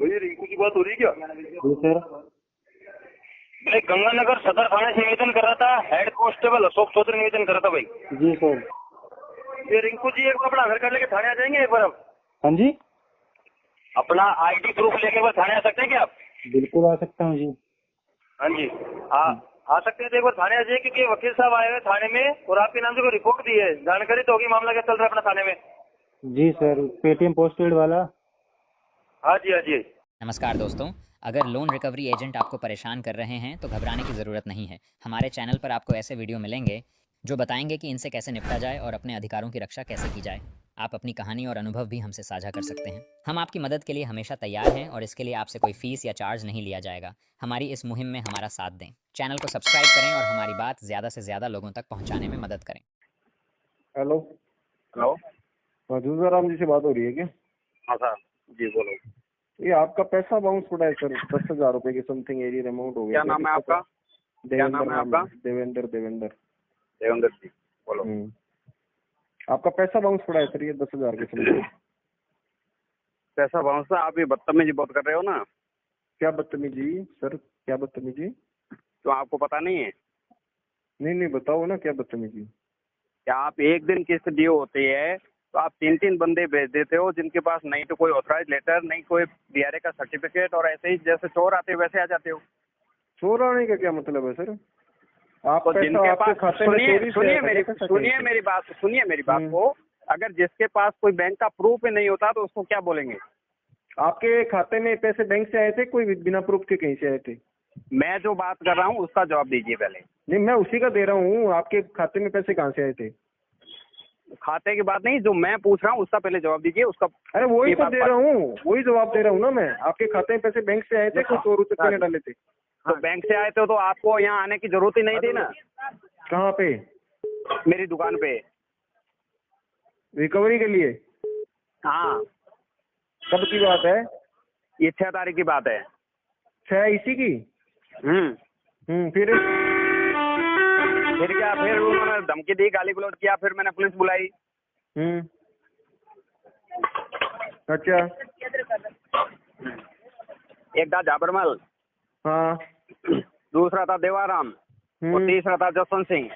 भैया रिंकू की बात हो रही है क्या? जी सर। मैं गंगानगर सदर थाने से निवेदन कर रहा था, हेड कांस्टेबल अशोक चौधरी निवेदन कर रहा था भाई। जी सर। ये रिंकू जी एक बार अपना आधार कार्ड लेके थाने आ जाएंगे एक बार? आप हाँ जी, अपना आईडी प्रूफ लेके एक बार थाने आ सकते हैं क्या आप? बिल्कुल आ सकता हूँ जी। हाँ जी, आ सकते हैं तो एक बार थाने आ जाइए, क्योंकि वकील साहब आए हुए थाने में और आपके नाम से कोई रिपोर्ट दी है, जानकारी तो होगी मामला क्या चल रहा है अपना थाने में। जी सर, पेटीएम पोस्टपेड वाला। हाँ जी, हाँ जी। नमस्कार दोस्तों, अगर लोन रिकवरी एजेंट आपको परेशान कर रहे हैं तो घबराने की ज़रूरत नहीं है। हमारे चैनल पर आपको ऐसे वीडियो मिलेंगे जो बताएंगे कि इनसे कैसे निपटा जाए और अपने अधिकारों की रक्षा कैसे की जाए। आप अपनी कहानी और अनुभव भी हमसे साझा कर सकते हैं। हम आपकी मदद के लिए हमेशा तैयार हैं और इसके लिए आपसे कोई फीस या चार्ज नहीं लिया जाएगा। हमारी इस मुहिम में हमारा साथ दें। चैनल को सब्सक्राइब करें और हमारी बात ज़्यादा से ज़्यादा लोगों तक पहुँचाने में मदद करें। हेलो। हेलो। मौजूदा राम जी से बात हो रही है क्या? हाँ सर जी, बोलो। ये आपका पैसा बाउंस पड़ा है सर, 10,000 रुपए की समथिंग एरियर अमाउंट हो गया। क्या नाम है आपका? क्या नाम है आपका? देवेंद्र। देवेंद्र जी, बोलो। आपका पैसा बाउंस पड़ा है सर, ये 10,000 के समथिंग। पैसा बाउंस था? आप ये बदतमीजी बहुत कर रहे हो ना। क्या बदतमीजी सर, क्या बदतमीजी? तो आपको पता नहीं है? नहीं बताओ ना, क्या बदतमीजी? क्या आप एक दिन किस्त ड्यू होती है तो आप 3 बंदे भेज देते हो, जिनके पास नहीं तो कोई ऑथराइज लेटर, नहीं कोई डीआरए का सर्टिफिकेट, और ऐसे ही जैसे चोर आते वैसे आ जाते हो। चोर आने का क्या मतलब है सर? आप तो पैसा जिनके आपके पास, खाते में चोरी से सुनिए मेरी बात को, अगर जिसके पास कोई बैंक का प्रूफ ही नहीं होता तो उसको क्या बोलेंगे? आपके खाते में पैसे बैंक से आए थे, कोई बिना प्रूफ के कहीं से आए थे? मैं जो बात कर रहा हूँ उसका जवाब दीजिए पहले। नहीं, मैं उसी का दे रहा हूँ। आपके खाते में पैसे कहाँ से आए थे? खाते की बात नहीं, जो मैं पूछ रहा हूँ उसका पहले जवाब दीजिए। उसका अरे वही तो दे रहा हूँ, वही जवाब दे रहा हूँ ना मैं। आपके खाते में पैसे बैंक से आए थे, कोई चोर उचक्के ने डाले थे? तो बैंक से आए थे तो आपको यहाँ आने की जरूरत ही नहीं थी ना। कहाँ पे? मेरी दुकान पे। रिकवरी के लिए? हाँ। कब की बात है? ये 6 तारीख की बात है। 6 इसी की? फिर क्या, फिर उन्होंने धमकी दी, गाली गलौज किया, फिर मैंने पुलिस बुलाई। अच्छा। एक था जाबरमल, हाँ। दूसरा था देवाराम, और तीसरा था जसवंत सिंह।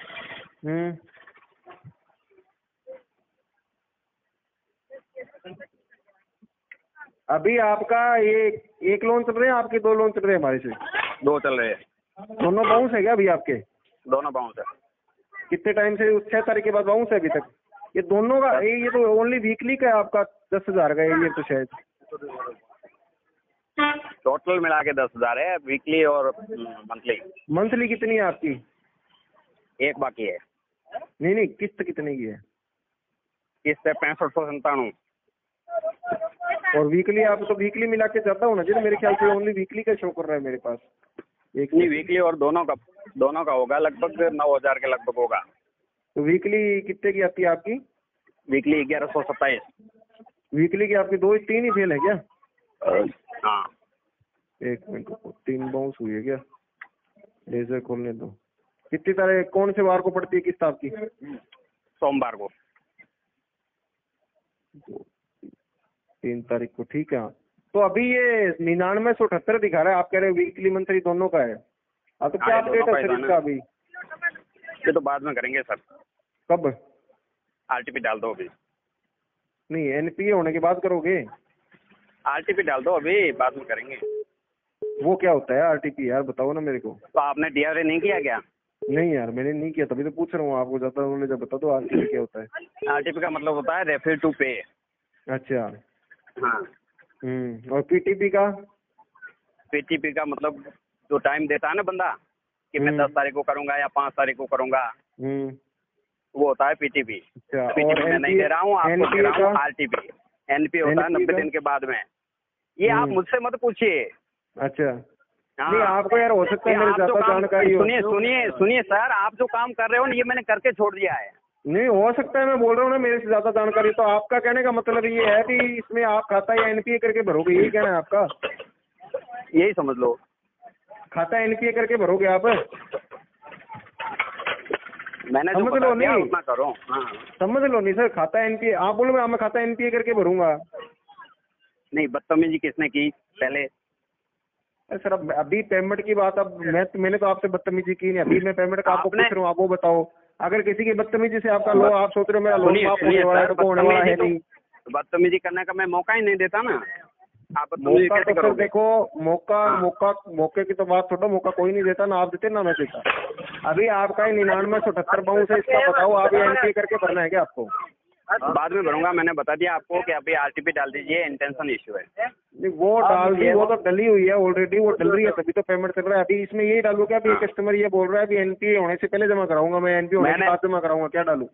अभी आपका ये एक लोन चल रहे हैं, आपके 2 लोन चल रहे हैं हमारे से? 2 चल रहे हैं। दोनों बाउंस है क्या अभी आपके? दोनों बाउंस है। कितने टाइम से? 6 तारीख के बाद बाउंस है अभी तक? ये दोनों का, ये तो ओनली वीकली का है आपका 10,000 का ये तो शायद। टोटल मिला के 10,000 है, वीकली और मंथली। मंथली कितनी है आपकी? एक बाकी है। नहीं, किस्त कितने की है? किस्त है 6597। और वीकली? आप तो वीकली मिला के जाता हूँ ना जी, मेरे ख्याल से ओनली वीकली का शो कर रहा है मेरे पास। एक नहीं, वीकली और दोनों का होगा, लगभग 9,000 के लगभग होगा। तो वीकली कितने की आती है आपकी? वीकली 1127। वीकली की आपकी 2-3 ही फेल है क्या? हाँ। एक मिनट, 3 बाउंस हुई है क्या? लेजर खोलने दो। कितनी तारीख, कौन से वार को पड़ती है किस्त आपकी? सोमवार को। 3 तारीख को, ठीक है। तो अभी ये 9978 दिखा रहा है, आप कह रहे हो वीकली मंथली दोनों का है। तो क्या अपडेट है सर इसका अभी? ये तो बाद में करेंगे सर। कब? आरटीपी डाल दो अभी। नहीं, एनपीए होने के बाद करोगे? आरटीपी डाल दो अभी, बाद में करेंगे। वो क्या होता है आरटीपी यार, बताओ ना मेरे को। तो आपने डीआरए नहीं किया क्या? नहीं यार, मैंने नहीं किया, तभी तो पूछ रहा हूँ आपको। ज्यादा नॉलेज है, बता दो आरटीपी क्या होता है। आरटीपी का मतलब होता है रेफर टू पे। अच्छा। हाँ। और पीटीपी का? पीटीपी का मतलब जो टाइम देता है ना बंदा, कि मैं 10 तारीख को करूंगा या 5 तारीख को करूंगा, वो होता है पीटीपी। अच्छा। पीटीपी मैं नहीं दे रहा हूँ, आपको दे रहा हूँ आरटीपी। एनपी होता है 90 दिन के बाद में। ये आप मुझसे मत पूछिए। अच्छा। हाँ। नहीं, आपको यार हो सकता है मेरे ज्यादा जानकारी हो। सुनिए सर, आप जो काम कर रहे हो ना, ये मैंने करके छोड़ दिया है। नहीं, हो सकता है, मैं बोल रहा हूँ ना मेरे से ज्यादा जानकारी। तो आपका कहने का मतलब ये है कि इसमें आप खाता या एनपीए करके भरोगे, यही कहना है आपका? यही समझ लो। खाता एनपीए करके भरोगे आप? मैंने जो समझ लो नहीं, उतना करो। हाँ। समझ लो नहीं सर, खाता एनपीए आप बोलो, मैं खाता एनपीए करके भरूंगा। नहीं, बदतमीजी किसने की पहले? सर अब अभी पेमेंट की बात, अब मैंने तो आपसे बदतमीजी की नहीं, अभी मैं पेमेंट का आपको पूछ रहा हूँ, आप वो बताओ। अगर किसी की बदतमीजी से आपका लो, आप सोच रहे हो मेरा लोन माफ होने वाला है, तो होने वाला है नहीं। बदतमीजी करने का मैं मौका ही नहीं देता ना, आप बदतमीजी मौका कैसे तो सर करोगे? देखो, मौके की तो बात छोड़ो, मौका कोई नहीं देता, ना आप देते ना मैं देता। अभी आपका 9978 बाउंस है, इसका बताओ, आप ये एनपीए करके भरना है क्या आपको? बाद में भरूंगा, मैंने बता दिया आपको कि अभी आरटीपी डाल दीजिए, इंटेंशन इशू है। नहीं वो डाल दी, वो तो डली हुई है ऑलरेडी, वो डल रही है तभी तो पेमेंट चल रहा है। अभी इसमें यही डालू क्या? अभी ये कस्टमर ये बोल रहा है अभी एनपीए होने से पहले जमा कराऊंगा मैं, एनपीए होने के बाद जमा कराऊंगा, क्या डालू?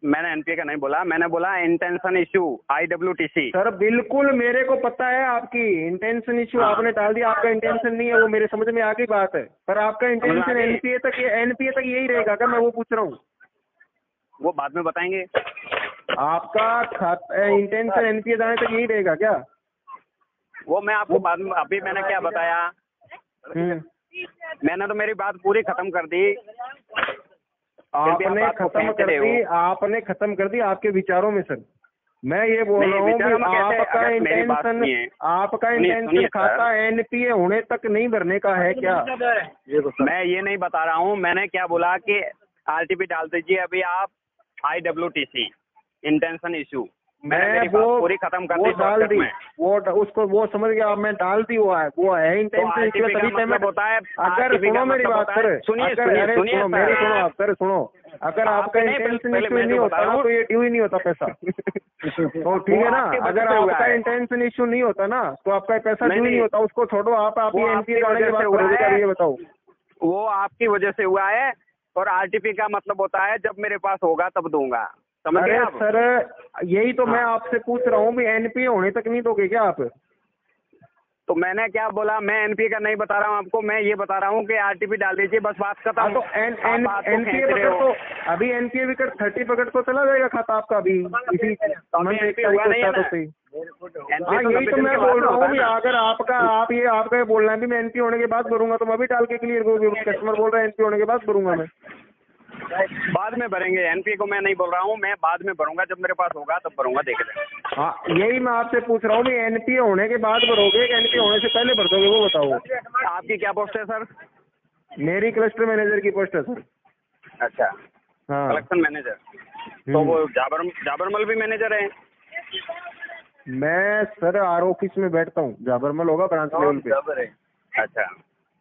मैंने एनपीए का नहीं बोला, मैंने बोला इंटेंशन इशू, IWTC। सर बिल्कुल मेरे को पता है आपकी इंटेंशन इशू आपने डाल दिया, आपका इंटेंशन नहीं है वो, मेरे समझ में आ गई बात है, पर आपका इंटेंशन एनपीए तक यही रहेगा क्या? मैं वो पूछ रहा हूँ। वो बाद में बताएंगे। आपका इंटेंशन एनपीए जाने तक यही रहेगा क्या? वो मैं आपको बाद में, अभी मैंने क्या बताया, मैंने तो मेरी बात पूरी खत्म कर दी। आपने खत्म कर दी आपके विचारों में सर। मैं ये बोल रहा हूँ कि आपका इंटेंशन खाता एनपीए होने तक नहीं भरने का है क्या? मैं ये नहीं बता रहा हूँ, मैंने क्या बोला कि आरटीपी डाल दीजिए अभी आप, IWTC इंटेंशन इशू। मैं वो पूरी खत्म कर वो दी, डाल दी, उसको वो समझ गया मैं, डाल दी हुआ है, वो है इंटेंशन इशू तभी पेमेंट होता है। अगर सुनो मेरी बात सर, मेरी सुनो आप सर, सुनो, अगर आपका इंटेंशन इशू नहीं होता ना तो ये ड्यू ही नहीं होता पैसा। तो ठीक है ना, अगर आपका इंटेंशन इशू नहीं होता ना तो आपका पैसा ड्यू नहीं होता, उसको छोड़ो आप ये एनपीए जाने के बाद करोगे क्या ये बताओ? वो आपकी वजह से हुआ है, और आरटीपी का मतलब होता है जब मेरे पास होगा तब दूंगा, समझ गए आप? सर यही तो मैं आपसे पूछ रहा हूँ भी एनपीए होने तक नहीं दोगे क्या आप? तो मैंने क्या बोला, मैं एनपीए का नहीं बता रहा हूँ आपको, मैं ये बता रहा हूँ कि आरटीपी डाल दीजिए, बस बात खत्म। तो एनपीए पकड़ तो अभी एनपीए विकट 30 पकड़ तो चला जाएगा खाता आपका अभी इसी हुआ नहीं है ना? हाँ यही तो मैं बोल रहा हूँ कि अगर आपका ये बोलना है भी मैं एनपीए होने के बाद भरूंगा तो मैं भी डाल के क्लियर करूँगी, कस्टमर बोल रहा है एनपीए होने के बाद भरूंगा मैं। बाद में भरेंगे, एनपीए को मैं नहीं बोल रहा हूँ, मैं बाद में भरूंगा, जब मेरे पास होगा तब भरूंगा, देख लें। हाँ यही मैं आपसे पूछ रहा हूँ भी एनपीए होने के बाद भरोगे कि एनपीए होने से पहले भर दोगे, वो बताओ। आपकी क्या पोस्ट है सर? मेरी क्लस्टर मैनेजर की पोस्ट है सर। अच्छा, हाँ कलेक्शन मैनेजर। तो वो जाबरमल भी मैनेजर है? मैं सर आर ऑफिस में बैठता हूँ, जाबरमल होगा ब्रांच लेवल पे। अच्छा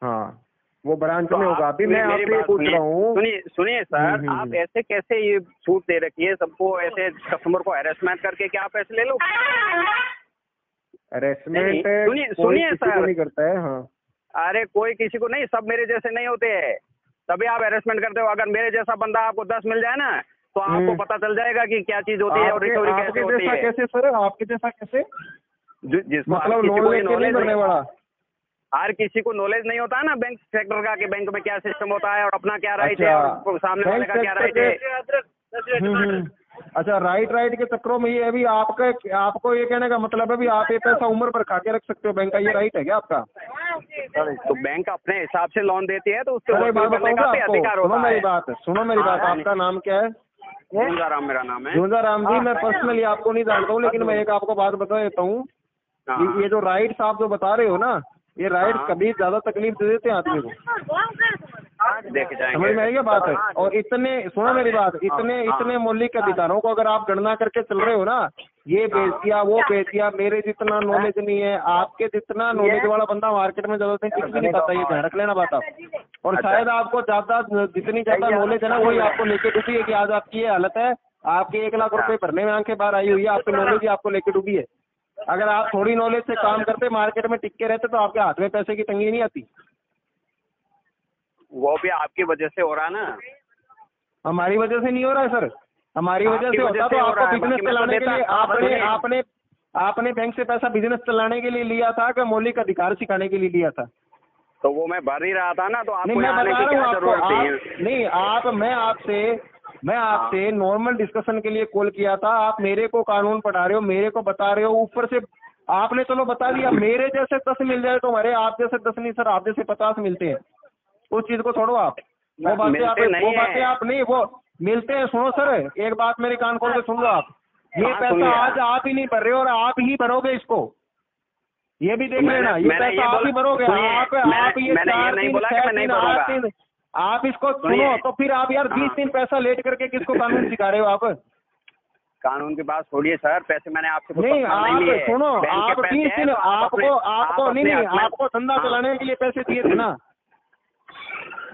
हाँ वो ब्रांच में होगा। अभी मैं आपसे पूछ रहा हूँ, सुनिए सर, आप ऐसे कैसे ये छूट दे रखी है सबको, ऐसे कस्टमर को हैरेसमेंट करके क्या आप ऐसे ले लो? हैरेसमेंट सुनिए सर, नहीं करता है। हाँ अरे कोई किसी को नहीं, सब मेरे जैसे नहीं होते हैं, तभी आप हैरेसमेंट करते हो। अगर मेरे जैसा बंदा आपको 10 मिल जाए ना तो आपको पता चल जाएगा कि क्या चीज होती है और रिकवरी कैसे होती है। कैसे सर, आपके जैसा कैसे? मतलब नॉलेज करने वाला, हर किसी को नॉलेज नहीं होता है ना बैंक सेक्टर का, कि बैंक में क्या सिस्टम होता है और अपना क्या राइट है और सामने वाले का क्या राइट है। अच्छा, राइट के चक्करों में ये अभी आपको ये कहने का मतलब है भी आप ये पैसा उम्र पर खा के रख सकते हो बैंक का, ये राइट है क्या आपका? तो बैंक अपने हिसाब से लोन देती है तो उससे बात बताऊंगा आपको, सुनो मेरी बात, आपका नाम क्या है? जूंजाराम मेरा नाम है। जूंजाराम जी, मैं पर्सनली आपको नहीं जानता हूँ, लेकिन मैं एक आपको बात बता देता हूँ, ये जो राइट्स आप जो बता रहे हो ना, ये राइट्स कभी ज्यादा तकलीफ दे देते हैं आदमी को, समझ में आई क्या बात है? और सुनो मेरी बात, इतने मौलिक अधिकारों को अगर आप गणना करके चल रहे हो ना, ये बेच दिया वो बेच दिया, मेरे जितना नॉलेज नहीं है, आपके जितना नॉलेज वाला बंदा मार्केट में ज्यादा कुछ भी नहीं पता, ये ध्यान रख लेना बात आप। और शायद आपको जितनी ज्यादा नॉलेज है ना वही आपको लेके डूबी है कि आज आपकी ये हालत है, आपके 1 लाख रुपए भरने में आंखें बाहर आई हुई है, आपकी नॉलेज ही आपको लेके डूबी है। अगर आप थोड़ी नॉलेज से काम करते, मार्केट में टिक के रहते, तो आपके हाथ में पैसे की तंगी नहीं आती। वो भी आपकी वजह से हो रहा है ना? हमारी वजह से नहीं हो रहा है सर, हमारी वजह से होता तो आपको बिजनेस चलाने के लिए आपने बैंक से पैसा बिजनेस चलाने के लिए लिया था कि मौलिक अधिकार सिखाने के लिए लिया था? तो वो मैं भर ही रहा था ना, तो आपको मैं बता रहा हूँ आपको नहीं, मैं आपसे नॉर्मल डिस्कशन के लिए कॉल किया था, आप मेरे को कानून पढ़ा रहे हो, मेरे को बता रहे हो, ऊपर से आपने चलो बता दिया मेरे जैसे 10 मिल जाए तो हमारे आप जैसे 10 नहीं सर, आप जैसे 50 मिलते हैं, उस चीज को छोड़ो आप, वो बातें आप नहीं वो मिलते हैं। सुनो सर, एक बात मेरी कान खोल के सुन लो आप, ये पैसा आज आप ही नहीं भर रहे हो और आप ही भरोगे इसको, ये भी देख लेना, ये पैसा आप ही भरोगे। आप ये 4-3 आप इसको सुनो, तो फिर आप यार 20 दिन पैसा लेट करके किसको कानून सिखा रहे हो आप? कानून की बात छोड़िए सर, पैसे मैंने आपसे नहीं, आप सुनो, आप 20 दिन आपको नहीं, आपको धंधा चलाने के लिए पैसे दिए थे ना।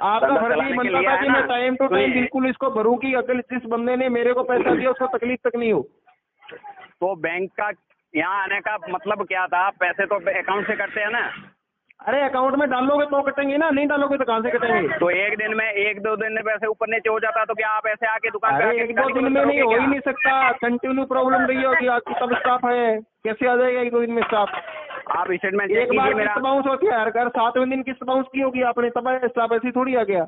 आपका फर्ज ही बनता था कि मैं टाइम टू टाइम बिल्कुल इसको भरूं कि अगर जिस बंदे ने मेरे को पैसा दिया उसको तकलीफ तक नहीं हो। तो बैंक का यहाँ आने का मतलब क्या था? पैसे तो अकाउंट से कटते हैं ना। अरे अकाउंट में डालोगे तो कटेंगे ना, नहीं डालोगे तो कहाँ से कटेंगे? तो एक दिन में 1-2 दिन में पैसे ऊपर नीचे हो जाता तो क्या आप ऐसे आके दुकान पे? अरे 1-2 दिन में नहीं, हो ही नहीं सकता। कंटिन्यू प्रॉब्लम रही होगी आपकी, तब स्टाफ है, कैसे आ जाएगा 1-2 दिन में स्टाफ? आप स्टेटमेंट एक बार किस्त बाउंस होती है हर घर, 7वें दिन किस्त बाउंस की होगी आपने, तब स्टाफ ऐसी थोड़ी आ गया।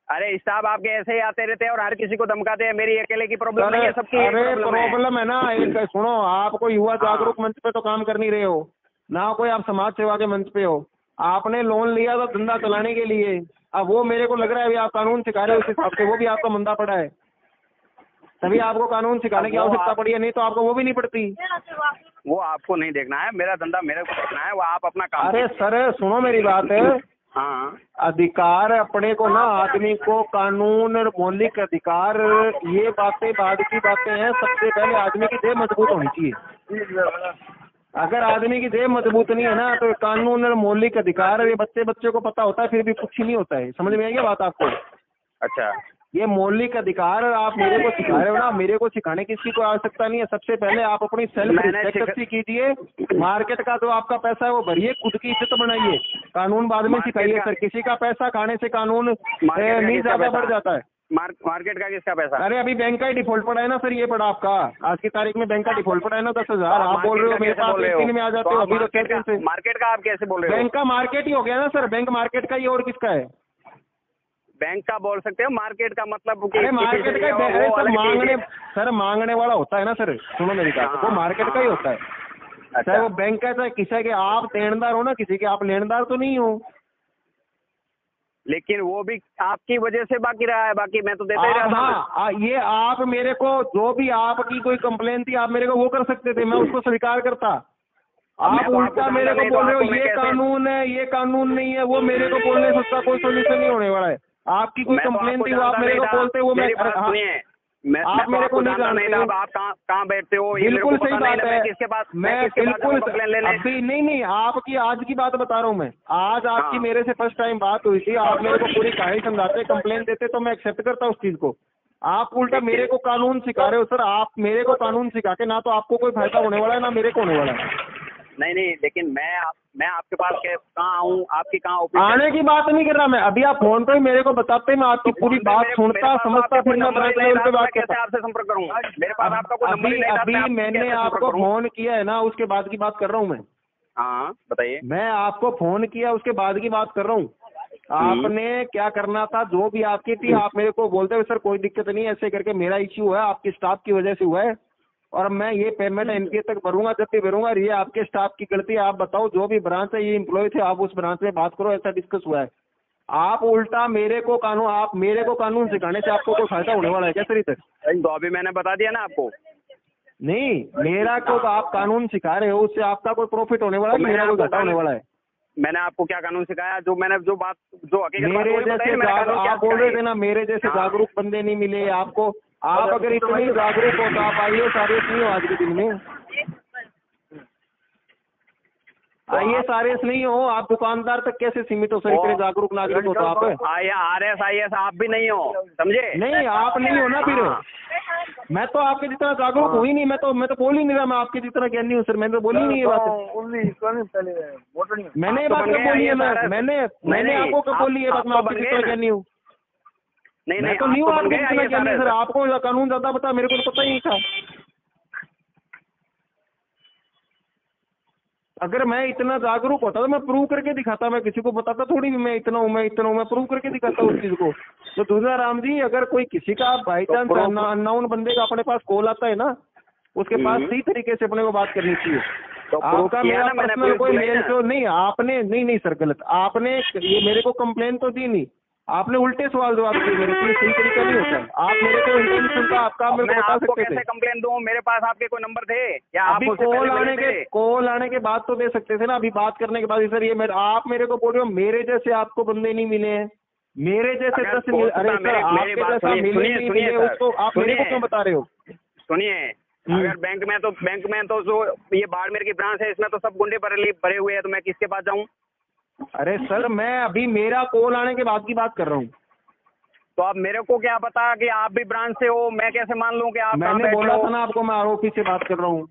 अरे स्टाफ आपके ऐसे ही आते रहते हैं और हर किसी को धमकाते हैं। मेरी अकेले की प्रॉब्लम नहीं है, सबकी अरे प्रॉब्लम है ना। एक सुनो, आप कोई युवा जागरूक मंच पे तो काम कर नहीं रहे हो ना, कोई आप समाज सेवा के मंच पे हो। आपने लोन लिया था धंधा चलाने के लिए, अब वो मेरे को लग रहा है अभी आप कानून सिखा रहे हो उस हिसाब से, वो भी आपका मंदा पड़ा है, तभी आपको कानून सिखाने की आवश्यकता पड़ी है, नहीं तो आपको वो भी नहीं पड़ती। वो आपको नहीं देखना है, मेरा धंधा मेरे को देखना है, वो आप अपना काम। अरे सर सुनो मेरी बात है। हाँ, अधिकार अपने को ना, आदमी को कानून और मौलिक अधिकार, ये बातें बाद की बातें हैं। सबसे पहले आदमी की देह मजबूत होनी चाहिए। अगर आदमी की देह मजबूत नहीं है ना, तो कानून और मौलिक अधिकार ये बच्चे को पता होता है, फिर भी कुछ ही नहीं होता है। समझ में आई क्या बात आपको? अच्छा, ये मौलिक अधिकार आप मेरे को सिखा रहे हो ना, मेरे को सिखाने की इसकी कोई आवश्यकता नहीं है। सबसे पहले आप अपनी सेल्फ रिस्पेक्ट कीजिए, मार्केट का जो आपका पैसा है वो भरिए, खुद की इज्जत बनाइए, कानून बाद में सिखाइए सर। किसी का पैसा खाने से कानून नहीं ज्यादा बढ़ जाता है। मार्केट का किसका पैसा? अरे अभी बैंक का ही डिफॉल्ट पड़ा है ना सर, ये पड़ा आपका आज की तारीख में, बैंक का डिफॉल्ट पड़ा है ना 10,000। आप बोल रहे हो मेरे पास 1 दिन में आ जाते हो, अभी तो 6 दिन से। मार्केट का आप कैसे बोल रहे हो? बैंक का मार्केट ही हो गया ना सर, बैंक मार्केट का ही, और किसका है? बैंक का बोल सकते हो, मार्केट का मतलब अरे मार्केट का सर मांगने वाला होता है ना सर। सुनो मेरी बात, वो मार्केट का ही होता है। चाहे वो बैंक का, चाहे किसी के, आप देनदार हो ना किसी के, आप लेनदार तो नहीं हो। लेकिन वो भी आपकी वजह से बाकी रहा है, बाकी मैं तो देता ही रहता हूं। हाँ, ये आप मेरे को जो भी आपकी कोई कंप्लेन थी, आप मेरे को वो कर सकते थे, मैं उसको स्वीकार करता। आप उल्टा मेरे को बोल रहे हो ये कानून है, ये कानून नहीं है, वो मेरे को बोलने से उसका कोई सोल्यूशन नहीं होने वाला है। आपकी कोई कंप्लेन थी, वो आप मेरे को बोलते, वो मैं आप मेरे को नहीं जानते। आप कहाँ बैठते हो? बिल्कुल सही बात है। मैं बिल्कुल लेने अभी नहीं, आपकी आज की बात बता रहा हूँ मैं। आज आपकी मेरे से फर्स्ट टाइम बात हुई थी, आप मेरे को पूरी कहानी समझाते, कंप्लेन देते, तो मैं एक्सेप्ट करता उस चीज को। आप उल्टा मेरे को कानून सिखा रहे हो सर। आप मेरे को कानून सिखा के ना तो आपको कोई फायदा होने वाला है, ना मेरे को होने वाला है। नहीं, लेकिन मैं आपके पास कहाँ आऊँ? आपकी कहाँ आने की बात नहीं कर रहा मैं। अभी आप फोन पे ही मेरे को बताते, मैं आपकी पूरी बात सुनता समझता, फिर मैं ब्रांच लेवल पे बात करता। आपसे संपर्क करूँगा? मेरे पास आपका कोई नंबर नहीं था। अभी मैंने आपको फोन किया है ना, उसके बाद की बात कर रहा हूँ मैं। हाँ बताइए। मैं आपको फोन किया उसके बाद की बात कर रहा हूँ। आपने क्या करना था, जो भी आपकी थी, आप मेरे को बोलते हुए सर कोई दिक्कत नहीं, ऐसे करके मेरा इश्यू है, आपके स्टाफ की वजह से हुआ है, और मैं ये पेमेंट एनपीए तक भरूंगा, जब भी भरूंगा, ये आपके स्टाफ की गलती है। आप बताओ जो भी ब्रांच है, ये एम्प्लॉय थे, आप उस ब्रांच में बात करो, ऐसा डिस्कस हुआ है। आप उल्टा मेरे को कानून सिखाने से आपको कोई फायदा होने वाला है क्या सर इधर? तो अभी मैंने बता दिया ना आपको। नहीं, मेरा को आप कानून सिखा रहे हो, उससे आपका कोई प्रॉफिट होने वाला है, मेरा कोई घाटा होने वाला है? मैंने आपको क्या कानून सिखाया? जो मैंने जो हकीकत मेरे जैसे आप बोल रहे थे ना, मेरे जैसे जागरूक बंदे नहीं मिले आपको। आप अगर इतने जागरूक हो तो आप IAS RAS नहीं हो आज के दिन में। IAS RAS नहीं हो, आप दुकानदार तक कैसे सीमित हो सर? इतने जागरूक नागरिक हो तो आप RS IAS आप भी नहीं हो, समझे? नहीं, आप नहीं हो ना फिर। मैं तो आपके जितना जागरूक हूँ ही नहीं, मैं तो बोल ही नहीं रहा मैं आपके जितना ज्ञानी हूँ सर। मैंने तो बोली नहीं ये बात। मैंने ये बात कब बोली है? मैंने आपको कब बोली है बात? मैं आपके जितना ज्ञानी हूँ? नहीं, मैं तो नहीं हूँ आपके जितना ज्ञानी सर। आपको कानून ज्यादा पता, मेरे को तो पता ही नहीं था। अगर मैं इतना जागरूक होता तो मैं प्रूव करके दिखाता, मैं किसी को बताता थोड़ी भी मैं इतना हूँ, मैं प्रूव करके दिखाता उस चीज को। तो दूसरा राम जी, अगर कोई किसी का बाई चांस अननोन बंदे का अपने पास कॉल आता है ना, उसके पास सही तरीके से अपने को बात करनी चाहिए। तो आपका मेरा पर्सनल कोई मेल तो नहीं, आपने नहीं सर गलत, आपने ये मेरे को कंप्लेन तो दी नहीं, आपने उल्टे सवाल जवाब दिए मेरे को, ये सही तरीका नहीं होता है। आप मेरे को इंटेंशन का आपका मेरे मैं को बता आपको सकते कैसे थे। कंप्लेन दूं? मेरे पास आपके कोई नंबर थे या आप अभी उससे पहले मिले थे? कॉल आने के बाद तो दे सकते थे ना, अभी बात करने के बाद ही सर ये आप मेरे को बोल रहे हो मेरे जैसे आपको बंदे नहीं मिले हैं, मेरे जैसे अगर 10 मिले, अरे सर आपके जैसा मिले नहीं मिले उसको आप मेरे को क्यों बता रहे हो? सुनिए, अगर बैंक में तो जो ये बाड़मेर की ब्रांच है इसमें तो सब गुंडे भरे हुए हैं, तो मैं किसके पास जाऊं? अरे सर मैं अभी मेरा कॉल आने के बाद की बात कर रहा हूँ। तो आप मेरे को क्या पता कि आप भी ब्रांच से हो? मैं कैसे मान लूं कि आप मैंने बोला था ना आपको, मैं आरोपी से बात कर रहा हूँ।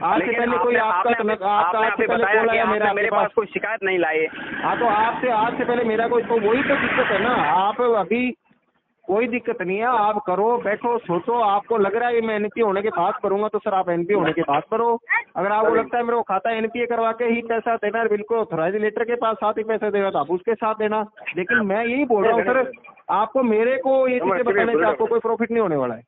आज से पहले कोई आपका आज से पहले कॉल आया मेरे पास, कोई शिकायत नहीं लाए। हाँ तो आपसे आज से पहले मेरा कोई, तो वही तो दिक्कत है ना। आप अभी कोई दिक्कत नहीं है, आप करो, बैठो, सोचो। आपको लग रहा है मैं एनपीए होने के बाद करूंगा तो सर आप एनपीए होने के बाद करो। अगर आपको लगता है मेरे को खाता एनपीए करवा के ही पैसा देना है, बिल्कुल ऑथराइज लेटर के पास साथ ही पैसा देना तो आप उसके साथ देना। लेकिन मैं यही बोल रहा हूँ सर, आपको मेरे को ये चीजें बताने से आपको कोई प्रॉफिट नहीं होने वाला है।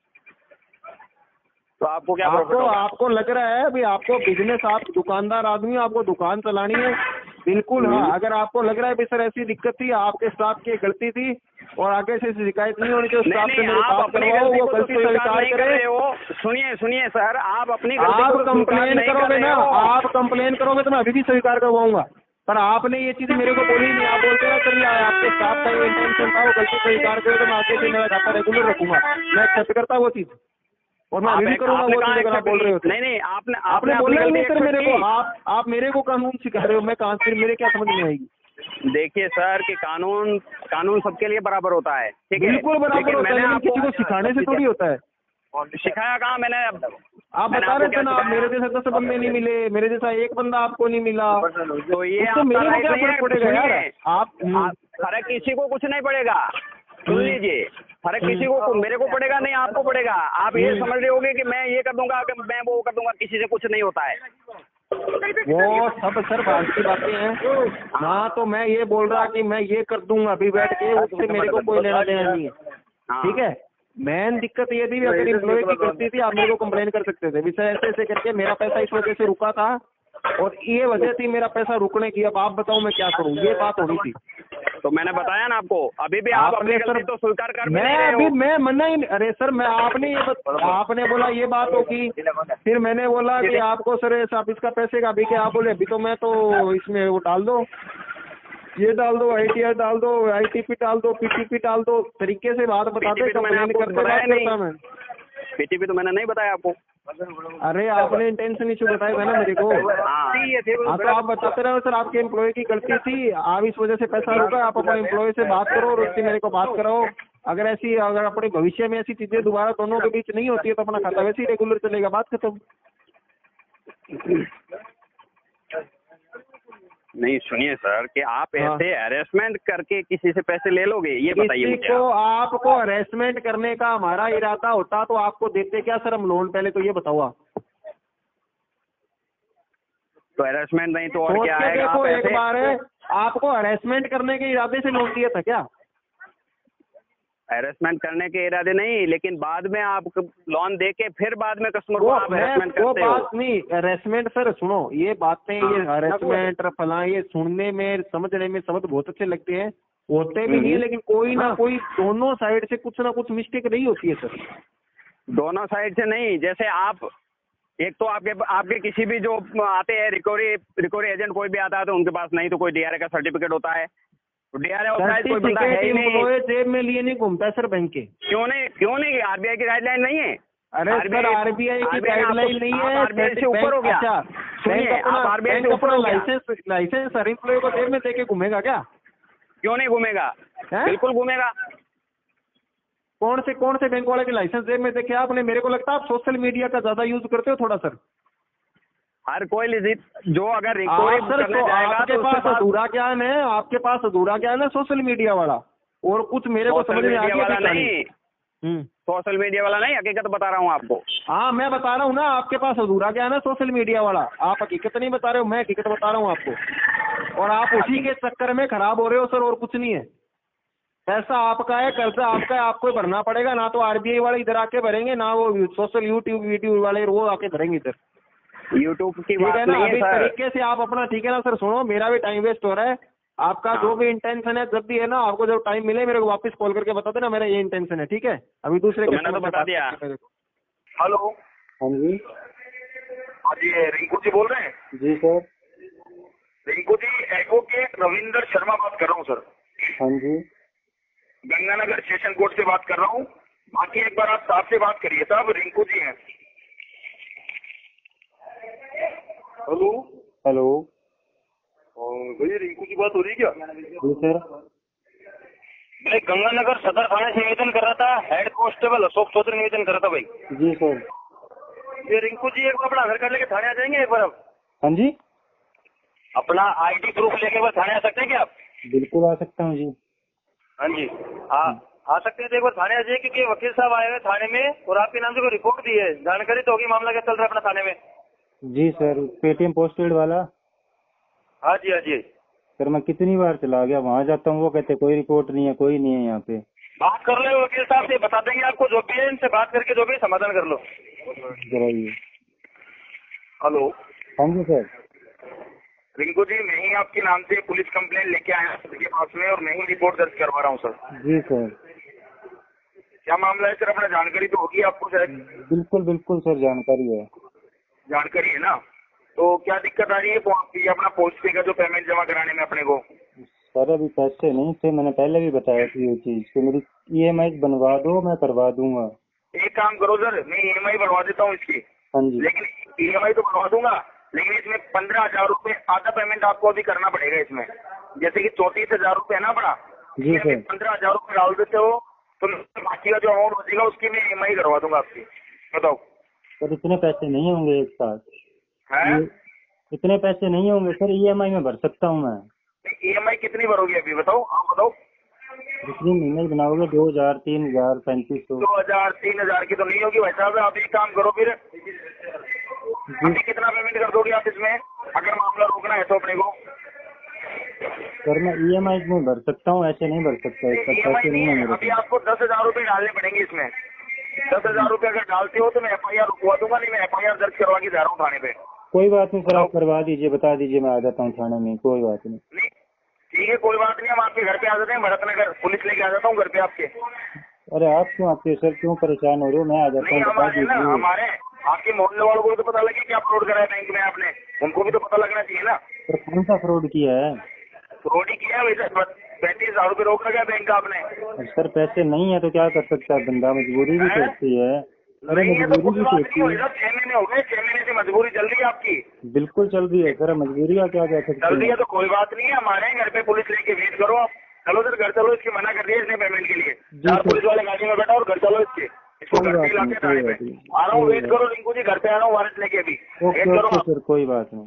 तो आपको क्या आपको लग रहा है अभी आपको बिजनेस, आप दुकानदार आदमी, आपको दुकान चलानी है, बिल्कुल। हाँ, अगर आपको लग रहा है सर ऐसी दिक्कत थी, आपके स्टाफ की गलती थी और आगे से शिकायत नहीं होनी चाहिए, स्टाफ से मेरे बात करवाओ, वो गलती स्वीकार करे। सुनिए सर, आप अपनी आप कंप्लेन करोगे ना, आप कंप्लेन करोगे तो मैं अभी भी स्वीकार करवाऊंगा, पर आपने ये चीज मेरे को बोली नहीं। आप बोलते ना सर ये आपके स्टाफ का ये इंटेंशन था, वो गलती स्वीकार करे तो मैं आगे से मेरा खाता रेगुलर रखूंगा, मैं एक्सेप्ट करता वो चीज और मैं अभी भी करूंगा वो चीज अगर आप बोल रहे हो। नहीं, आपने बोला ही नहीं सर मेरे को। आप मेरे को कानून सिखा रहे हो, मैं कहाँ से, मेरे क्या समझ में आएगी? देखिए सर कि कानून सबके लिए बराबर होता है, ठीक है? बिल्कुल बराबर होता है, लेकिन किसी को सिखाने से थोड़ी होता है। सिखाया कहाँ मैंने? आप बता रहे थे ना, आप मेरे जैसे 10 बंदे नहीं मिले, मेरे जैसा एक बंदा आपको नहीं मिला, तो ये तो मेरे को क्या फर्क पड़ेगा यार? आप फर्क किसी को कुछ नहीं पड़ेगा, सुन लीजिए, फर्क किसी को, मेरे को पड़ेगा नहीं, आपको पड़ेगा। आप ये समझ रहे होगे कि मैं ये कर दूंगा, कि मैं वो कर दूंगा, किसी से कुछ नहीं होता है। वो सब सर बात की बातें हैं ना, तो मैं ये बोल रहा कि मैं ये कर दूंगा अभी बैठ के, उससे मेरे को कोई लेना देना नहीं है, ठीक है? मेन दिक्कत ये थी, अगर एम्प्लॉय की गलती थी आप मेरे को कंप्लेन कर सकते थे, विषय ऐसे ऐसे करके मेरा पैसा इस वजह से रुका था और ये वजह थी मेरा पैसा रुकने की। अब आप बताओ मैं क्या करूं, ये बात होनी थी। तो मैंने बताया ना आपको, अभी भी आप अपनी गलती तो स्वीकार कर मैं अभी मैं मना ही, अरे सर मैं आपने बोला ये बात होगी, फिर मैंने बोला कि आपको सर आप इसका पैसे का, अभी क्या आप बोले अभी तो मैं तो इसमें वो डाल दो, ये डाल दो, ITR डाल दो, ITP डाल दो, PTP डाल दो, तरीके से बात बताते कंप्लेन करते बात करता मैं। PTP तो मैंने नहीं बताया आपको। अरे आपने इंटेंशन इशू बताया था ना मेरे को। हाँ तो आप बताते रहो सर आपके एम्प्लॉय की गलती थी, आप इस वजह से पैसा रुका, आप अपने एम्प्लॉय से बात करो और उससे मेरे को बात कराओ। अगर अपने भविष्य में ऐसी चीजें दोबारा दोनों के बीच नहीं होती है तो अपना खाता वैसे ही रेगुलर चलेगा, बात खत्म। नहीं सुनिए सर कि आप ऐसे हरेसमेंट करके किसी से पैसे ले लोगे, ये बताइए मुझे। तो आपको हरेसमेंट करने का हमारा इरादा होता तो आपको देते क्या सर हम लोन, पहले तो ये बताओ आप। तो हरेसमेंट नहीं तो और क्या है? देखो एक बार है, आपको हरेसमेंट करने के इरादे से लोन दिया था क्या? हरेसमेंट करने के इरादे नहीं, लेकिन बाद में आप लोन दे के फिर बाद में कस्टमर को आप हरेसमेंट करते हो। वो बात नहीं, हरेसमेंट सर सुनो, ये बातें ये हरेसमेंट फला ये सुनने में समझने में शब्द बहुत अच्छे लगते हैं, होते भी नहीं है, लेकिन कोई ना कोई दोनों साइड से कुछ ना कुछ मिस्टेक नहीं होती है सर। दोनों साइड से नहीं, जैसे आप एक तो आपके किसी भी जो आते हैं रिकवरी एजेंट कोई भी आता है तो उनके पास नहीं तो कोई DRA का सर्टिफिकेट होता है, सर्टिफिकेट जेब में लिए नहीं घूमता है सर बैंक के। क्यों नहीं? RBI की गाइडलाइन नहीं है? अरे सर RBI की गाइडलाइन नहीं है, RBI से ऊपर हो गया। अच्छा बैंक अपना लाइसेंस हर एम्प्लॉय को जेब में देके घूमेगा क्या? क्यों नहीं घूमेगा? बिल्कुल घूमेगा। कौन से बैंक वाले के लाइसेंस जेब में देखे आपने? मेरे को लगता है आप सोशल मीडिया का ज्यादा यूज करते हो थोड़ा सर। हर कोई जो अगर रिकवरी करने जाएगा आपके पास अधूरा ज्ञान है, आपके पास अधूरा ज्ञान है सोशल मीडिया वाला, और कुछ मेरे को समझ में आ गया नहीं। सोशल मीडिया वाला नहीं, हकीकत बता रहा हूँ आपको। हाँ मैं बता रहा हूँ ना, आपके पास अधूरा ज्ञान है सोशल मीडिया वाला, आप हकीकत नहीं बता रहे हो, मैं हकीकत बता रहा हूँ आपको, और आप उसी के चक्कर में खराब हो रहे हो सर, और कुछ नहीं है। पैसा आपका है, कर्जा आपका है, आपको भरना पड़ेगा, ना तो RBI वाले इधर आके भरेंगे, ना वो सोशल यूट्यूब वीडियो वाले वो आके भरेंगे इधर। यूट्यूब की बात नहीं है सर। तरीके से आप अपना, ठीक है ना सर, सुनो मेरा भी टाइम वेस्ट हो रहा है, आपका जो भी इंटेंशन है, जब भी है ना, आपको जब टाइम मिले मेरे को वापस कॉल करके बता देना मेरा ये इंटेंशन है, ठीक है? अभी दूसरे तो मैंने तो बता दिया। हेलो, हाँ जी। हाँ जी, रिंकू जी बोल रहे हैं? जी सर। रिंकू जी, एडवोकेट रविंदर शर्मा बात कर रहा हूँ सर। हाँ जी। गंगानगर सेशन कोर्ट से बात कर रहा हूँ। बाकी एक बार आप साहब से बात करिए, साहब रिंकू जी हैं। Hello hello. भैया, रिंकू की बात हो रही है क्या? जी सर। मैं गंगानगर सदर थाने से निवेदन कर रहा था, हेड कांस्टेबल अशोक चौधरी निवेदन कर रहा था भाई। जी सर। ये रिंकू जी, एक बार अपना आधार कार्ड लेके थाने आ जाएंगे एक बार? आप हाँ जी, अपना आईडी प्रूफ लेके एक बार थाने आ सकते हैं क्या आप? बिल्कुल आ सकता हूँ जी। हाँ जी, आ सकते हैं तो एक बार थाने आ जाइए, क्योंकि वकील साहब आए हुए थाने में और आपके नाम से कोई रिपोर्ट दी है। जानकारी तो होगी मामला क्या चल रहा है अपना थाने में? जी सर, पेटीएम पोस्टपेड वाला। हाँ जी, हाँ जी। सर मैं कितनी बार चला गया, वहाँ जाता हूँ वो कहते कोई रिपोर्ट नहीं है, कोई नहीं है यहाँ पे। बात कर लो वकील साहब से, बता देंगे आपको जो भी है, इनसे बात करके जो भी समाधान कर लो। कराइए। हेलो। हाँ जी सर। रिंकू जी, मैं ही आपके नाम से पुलिस कंप्लेंट लेके आया हूँ के पास में, और मैं ही रिपोर्ट दर्ज करवा रहा हूँ सर। जी सर। क्या मामला है सर? अपना जानकारी तो होगी आपको शायद। बिल्कुल बिल्कुल सर, जानकारी है। जानकारी है ना? तो क्या दिक्कत आ रही है ये अपना पोस्ट पे का जो पेमेंट जमा कराने में अपने को? सर अभी पैसे नहीं थे, मैंने पहले भी बताया थी ये चीज कि मेरी ईएमआई बनवा दो, मैं करवा दूंगा। एक काम करो सर, मैं ईएमआई बढ़वा देता हूँ इसकी। हाँ जी। लेकिन ईएमआई तो बढ़वा दूंगा, लेकिन इसमें 15,000 रूपए आधा पेमेंट आपको अभी करना पड़ेगा इसमें। जैसे कि 34,000 रूपए है ना अपना, जी सर। 15,000 रूपए डाल देते हो तो बाकी का जो अमाउंट बचेगा उसकी मैं ईएमआई करवा दूंगा आपकी। बताओ। सर इतने पैसे नहीं होंगे एक साथ। है? इतने पैसे नहीं होंगे सर, ईएमआई में भर सकता हूँ मैं। ईएमआई कितनी भरोगे अभी? बताओ, आप बताओ। जितनी महीने बनाओगे 2,000, 3,000, 3,500। 2,000 3,000 की तो नहीं होगी भाई साहब। आप एक काम करो फिर, अभी कितना पेमेंट कर दोगे आप इसमें, अगर मामला रोकना है तो अपने को? सर मैं ईएमआई में भर सकता हूँ, ऐसे नहीं भर सकता, इसका पैसे नहीं है मेरे अभी पास। आपको 10,000 रूपए डालने पड़ेंगे इसमें। 10,000 रूपए अगर डालते हो तो मैं एफआईआर रुकवा दूंगा, नहीं मैं एफआईआर दर्ज करवा के जा रहा हूँ थाने पे। कोई बात नहीं सर, आप करवा दीजिए, बता दीजिए, मैं आ जाता हूँ थाने में, कोई बात नहीं। नहीं ठीक है, कोई बात नहीं, हम आपके घर पे आ जाते हैं, भरतनगर पुलिस लेके आ जाता हूँ घर पे आपके। अरे आप क्यों आते हो सर, क्यों परेशान हो रहे हो? मैं आ जाता नहीं, हूँ, बता हमारे ना, दीजिए। हमारे आपके मोहल्ले वालों को भी तो पता लगे क्या फ्रॉड करा है बैंक में आपने, उनको भी तो पता लगना चाहिए ना। सर कौन सा फ्रॉड किया है? फ्रॉड ही किया है वैसे। 35,000 रूपए रोक रखा है बैंक का आपने। अब सर पैसे नहीं है तो क्या कर सकता है बंदा, मजबूरी भी तो होती है। अरे नहीं है तो मजबूरी कोई भी तो बात होती नहीं, है। 6 महीने हो गए, 6 महीने से मजबूरी चल रही है आपकी। बिल्कुल चल रही है सर, मजबूरी का क्या कह सकते चल रही है हैं। तो कोई बात नहीं है, हमारे घर पे पुलिस लेके वेट करो आप। चलो सर घर चलो, इसकी मना कर दिया इसने पेमेंट के लिए। 4 पुलिस वाले गाड़ी में बैठा और घर चलो इसको घर पे लाके थाने पे। आ रहा हूँ, वेट करो रिंकू जी, घर पे आ रहा हूँ वारंट लेके अभी। वेट ओके करो ओके आप। सर, कोई बात नहीं।